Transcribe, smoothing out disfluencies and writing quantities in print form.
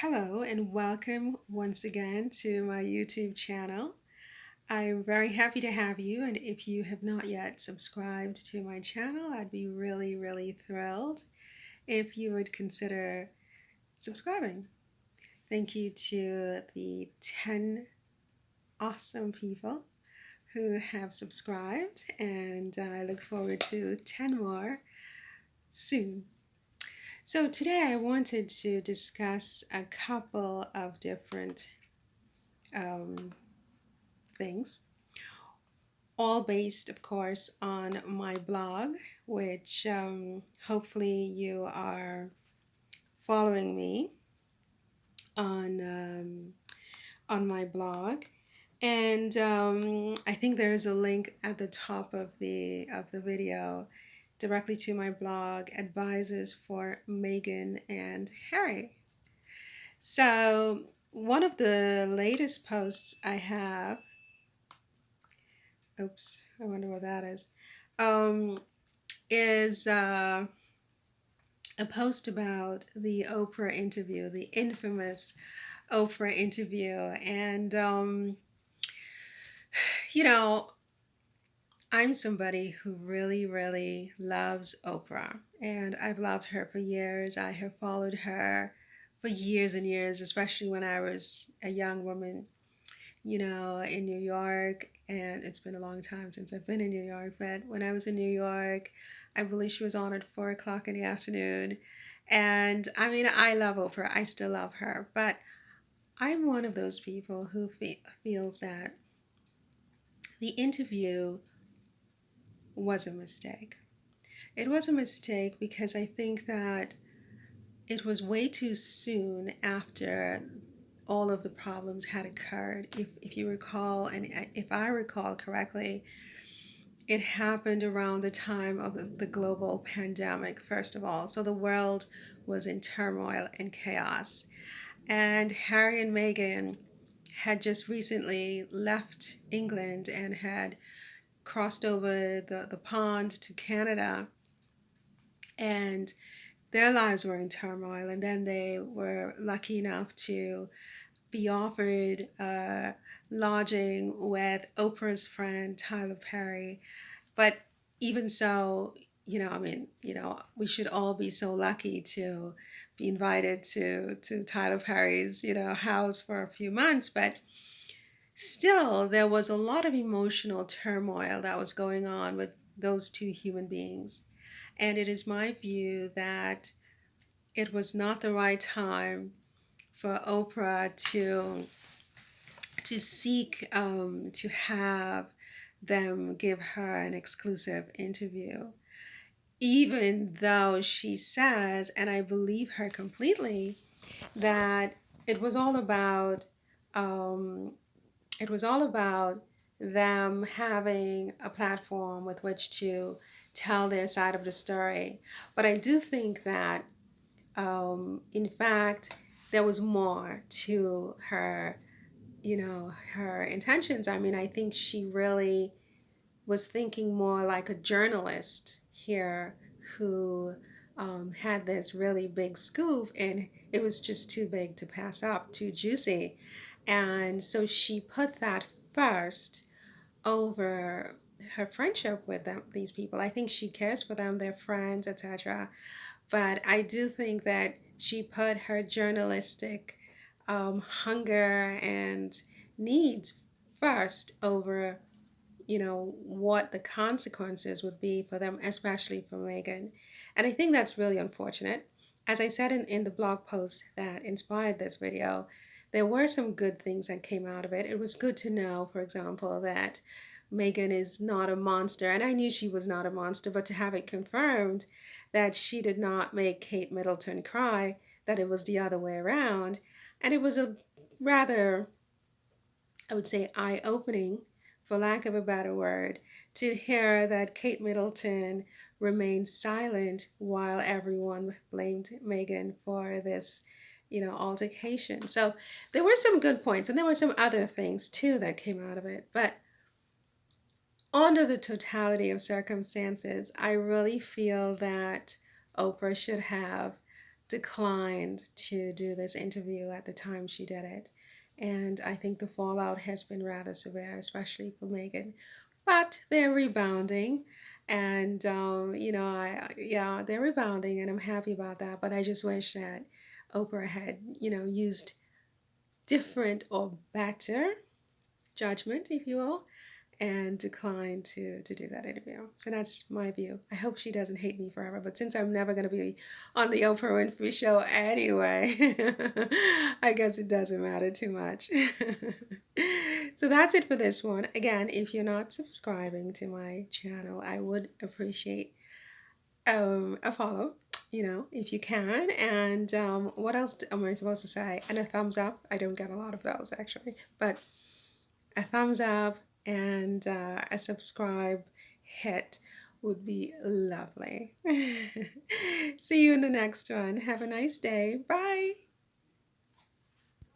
Hello and welcome once again to my YouTube channel. I'm very happy to have you, and if you have not yet subscribed to my channel, I'd be really thrilled if you would consider subscribing. Thank you to the 10 awesome people who have subscribed, and I look forward to 10 more soon. So today I wanted to discuss a couple of different um, things, all based, of course, on my blog, which hopefully you are following me on my blog. And I think there is a link at the top of the video directly to my blog, Advisors for Meghan and Harry. So one of the latest posts I have, oops, I wonder what that um, is a post about the Oprah interview, the infamous Oprah interview. And, you know, I'm somebody who really loves Oprah. And I've loved her for years. I have followed her for years and years, especially when I was a young woman, in New York. And it's been a long time since I've been in New York. But when I was in New York, I believe she was on at 4 o'clock in the afternoon. And I mean, I love Oprah. I still love her. But I'm one of those people who feels that the interview was a mistake. It was a mistake because I think that it was way too soon after all of the problems had occurred. If you recall, and if I recall correctly, it happened around the time of the global pandemic, first of all. So the world was in turmoil and chaos. And Harry and Meghan had just recently left England and had crossed over the pond to Canada. And their lives were in turmoil. And then they were lucky enough to be offered lodging with Oprah's friend, Tyler Perry. But even so, we should all be so lucky to be invited to Tyler Perry's, house for a few months. But still, there was a lot of emotional turmoil that was going on with those two human beings. And it is my view that it was not the right time for Oprah to seek to have them give her an exclusive interview, even though she says, and I believe her completely, that it was all about um, it was all about them having a platform with which to tell their side of the story. But I do think that, in fact, there was more to her, her intentions. I mean, I think she really was thinking more like a journalist here who had this really big scoop, and it was just too big to pass up, too juicy. And so she put that first over her friendship with these people. I think she cares for them, they're friends, etc. But I do think that she put her journalistic hunger and needs first over, what the consequences would be for them, especially for Meghan. And I think that's really unfortunate. As I said in the blog post that inspired this video, there were some good things that came out of it. It was good to know, for example, that Meghan is not a monster. And I knew she was not a monster, but to have it confirmed that she did not make Kate Middleton cry, that it was the other way around. And it was a rather, I would say, eye-opening, for lack of a better word, to hear that Kate Middleton remained silent while everyone blamed Meghan for this, altercation. So there were some good points, and there were some other things too that came out of it. But under the totality of circumstances, I really feel that Oprah should have declined to do this interview at the time she did it. And I think the fallout has been rather severe, especially for Meghan. But they're rebounding. And, yeah, they're rebounding, and I'm happy about that. But I just wish that Oprah had, used different or better judgment, if you will, and declined to do that interview. So that's my view. I hope she doesn't hate me forever, but since I'm never going to be on the Oprah Winfrey Show anyway, I guess it doesn't matter too much. So that's it for this one. Again, if you're not subscribing to my channel, I would appreciate a follow, if you can. And what else am I supposed to say? And a thumbs up. I don't get a lot of those actually, but a thumbs up and a subscribe hit would be lovely. See you in the next one. Have a nice day. Bye.